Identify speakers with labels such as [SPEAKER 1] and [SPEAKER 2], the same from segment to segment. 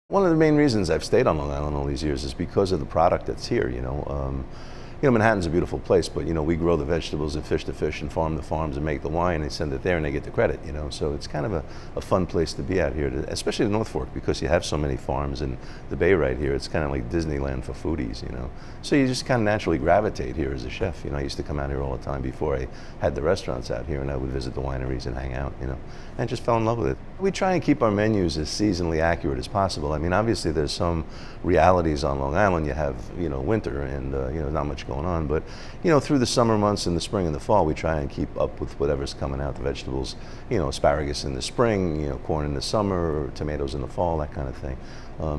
[SPEAKER 1] One of the main reasons I've stayed on Long Island all these years is because of the product that's here. Manhattan's a beautiful place, but we grow the vegetables and fish the fish and farm the farms and make the wine and send it there and they get the credit. So it's kind of a fun place to be out here, especially the North Fork, because you have so many farms and the bay right here. It's kind of like Disneyland for foodies. So you just kind of naturally gravitate here as a chef. I used to come out here all the time before I had the restaurants out here, and I would visit the wineries and hang out. And just fell in love with it. We try and keep our menus as seasonally accurate as possible. I mean, obviously there's some realities on Long Island. You have winter and not much going on, but through the summer months, in the spring and the fall, we try and keep up with whatever's coming out. The vegetables, asparagus in the spring, corn in the summer, or tomatoes in the fall, that kind of thing.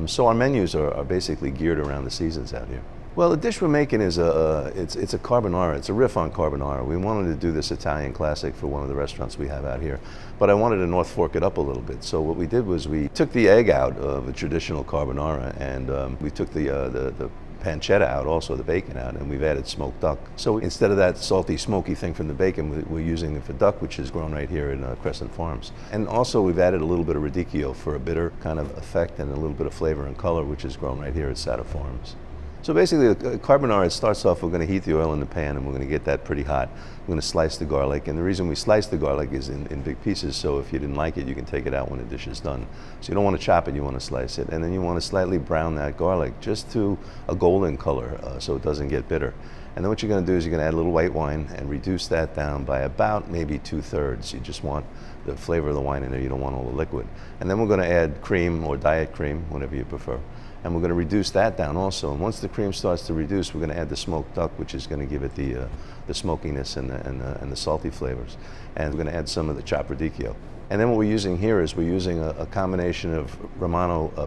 [SPEAKER 1] So our menus are basically geared around the seasons out here. Well, the dish we're making is it's a carbonara. It's a riff on carbonara. We wanted to do this Italian classic for one of the restaurants we have out here, but I wanted to North Fork it up a little bit. So what we did was we took the egg out of a traditional carbonara, and we took the pancetta out, also the bacon out, and we've added smoked duck. So instead of that salty, smoky thing from the bacon, we're using it for duck, which is grown right here in Crescent Farms. And also we've added a little bit of radicchio for a bitter kind of effect and a little bit of flavor and color, which is grown right here at Saddle Farms. So basically, the carbonara, it starts off, we're going to heat the oil in the pan and we're going to get that pretty hot. We're going to slice the garlic, and the reason we slice the garlic is in big pieces, so if you didn't like it, you can take it out when the dish is done. So you don't want to chop it, you want to slice it, and then you want to slightly brown that garlic just to a golden color so it doesn't get bitter. And then what you're going to do is you're going to add a little white wine and reduce that down by about maybe 2/3. You just want the flavor of the wine in there, you don't want all the liquid. And then we're going to add cream or diet cream, whatever you prefer. And we're going to reduce that down also. And once the cream starts to reduce, we're going to add the smoked duck, which is going to give it the smokiness and the salty flavors. And we're going to add some of the chopped radicchio. And then what we're using here is we're using a combination of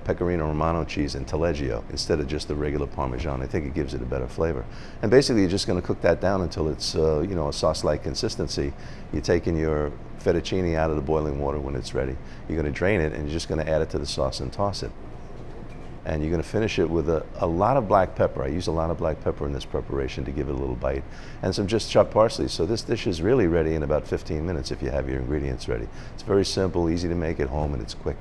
[SPEAKER 1] Pecorino Romano cheese and taleggio instead of just the regular Parmesan. I think it gives it a better flavor. And basically, you're just going to cook that down until it's a sauce-like consistency. You're taking your fettuccine out of the boiling water when it's ready. You're going to drain it, and you're just going to add it to the sauce and toss it. And you're going to finish it with a lot of black pepper. I use a lot of black pepper in this preparation to give it a little bite, and some just chopped parsley. So this dish is really ready in about 15 minutes if you have your ingredients ready. It's very simple, easy to make at home, and it's quick.